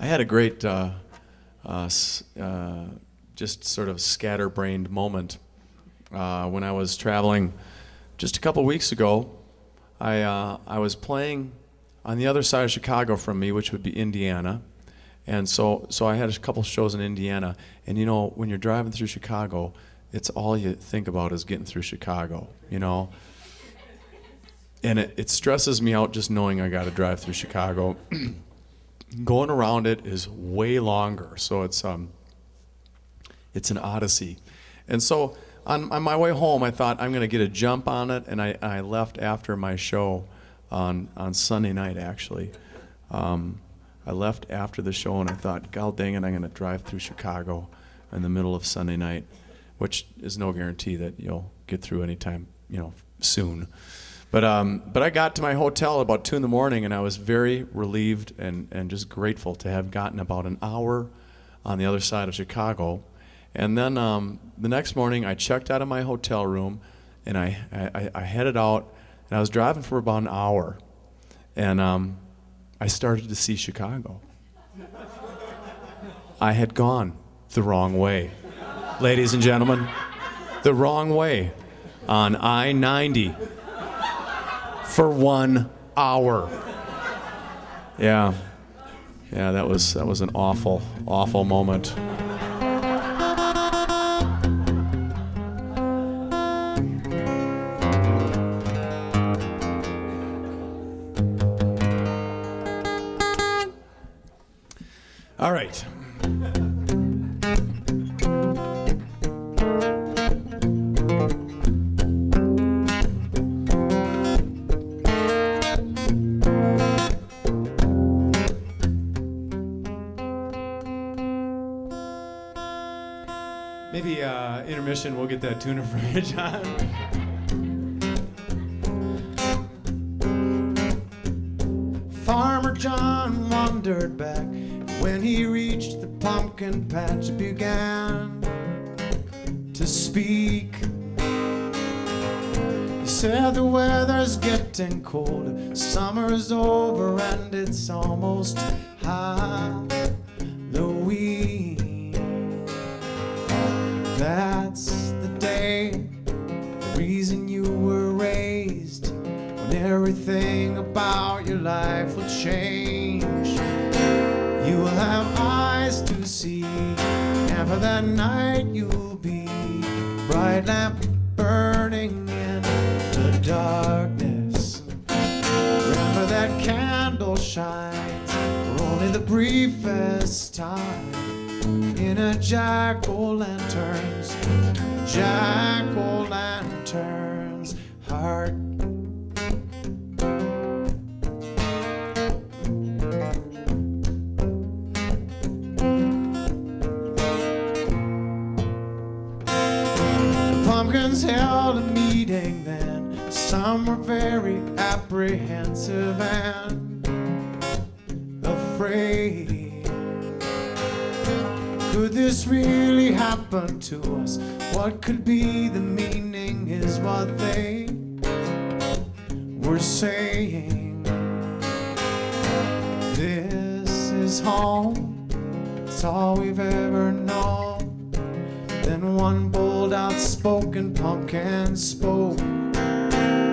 I had a great, just sort of scatterbrained moment when I was traveling just a couple weeks ago. I was playing on the other side of Chicago from me, which would be Indiana, and so I had a couple shows in Indiana. And you know, when you're driving through Chicago, it's all you think about is getting through Chicago, you know. And it stresses me out just knowing I got to drive through Chicago. Going around it is way longer, so it's an odyssey. And so on my way home, I thought I'm going to get a jump on it, and I left after my show on Sunday night, actually. I left after the show, and I thought, God dang it, I'm going to drive through Chicago in the middle of Sunday night, which is no guarantee that you'll get through anytime, soon. But I got to my hotel about 2 in the morning, and I was very relieved and just grateful to have gotten about an hour on the other side of Chicago. And then the next morning, I checked out of my hotel room, and I headed out, and I was driving for about an hour, and I started to see Chicago. I had gone the wrong way, ladies and gentlemen, the wrong way on I-90 for 1 hour. Yeah, that was an awful, awful moment. All right. Maybe intermission, we'll get that tuner from you, John. Farmer John wandered back. When he reached the pumpkin patch, he began to speak. He said the weather's getting colder, summer is over and it's almost Halloween. That's the day, the reason you were raised, when everything about your life will change. You will have eyes to see, and for that night you'll be bright lamp burning in the darkness. Remember that candle shines for only the briefest time in a jack-o'-lantern's heart. Pumpkins held a meeting then. Some were very apprehensive and afraid. Could this really happen to us? What could be the meaning is what they were saying. This is home, it's all we've ever known. Then one bold, outspoken pumpkin spoke.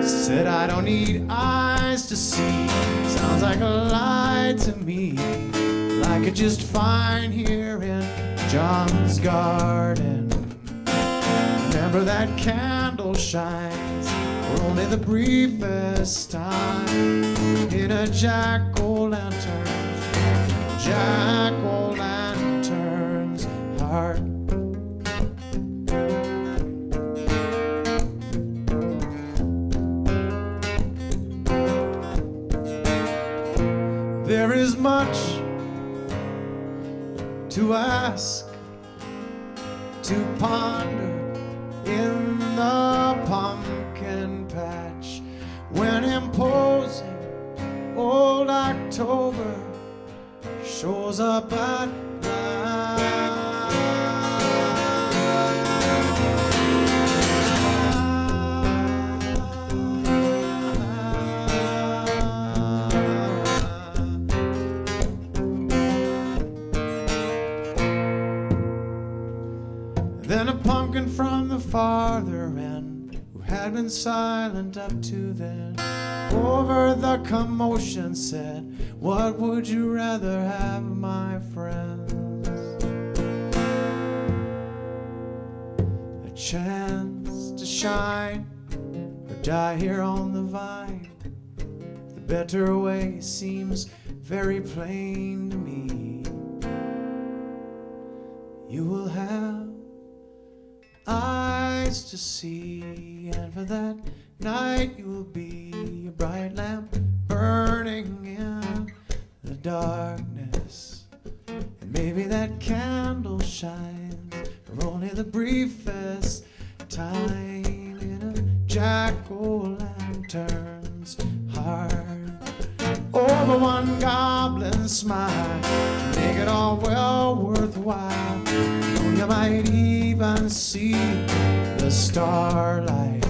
Said, I don't need eyes to see. Sounds like a lie to me. Like it just fine here in John's garden. Remember that candle shines for only the briefest time in a jack-o'-lantern's heart. There is much to ask, to ponder in the pumpkin patch, when imposing old October shows up at Then a pumpkin from the farther end, who had been silent up to then, over the commotion said, "What would you rather have, my friends? A chance to shine or die here on the vine? The better way seems very plain to me. You will have eyes to see, and for that night you will be a bright lamp burning in the darkness. And maybe that candle shines for only the briefest time in a jack-o'-lantern's heart. Over one goblin smile, make it all well worthwhile. You might even see the starlight.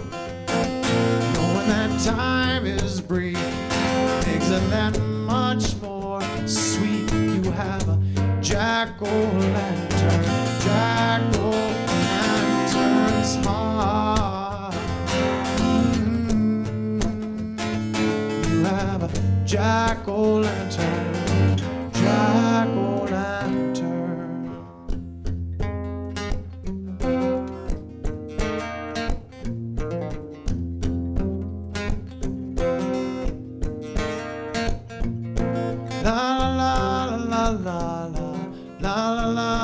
Knowing that time is brief makes it that much more sweet. You have a jack-o'-lantern, jack-o'-lantern's heart. You have a jack-o'-lantern, jack-o'-lantern. La la la la la la la la.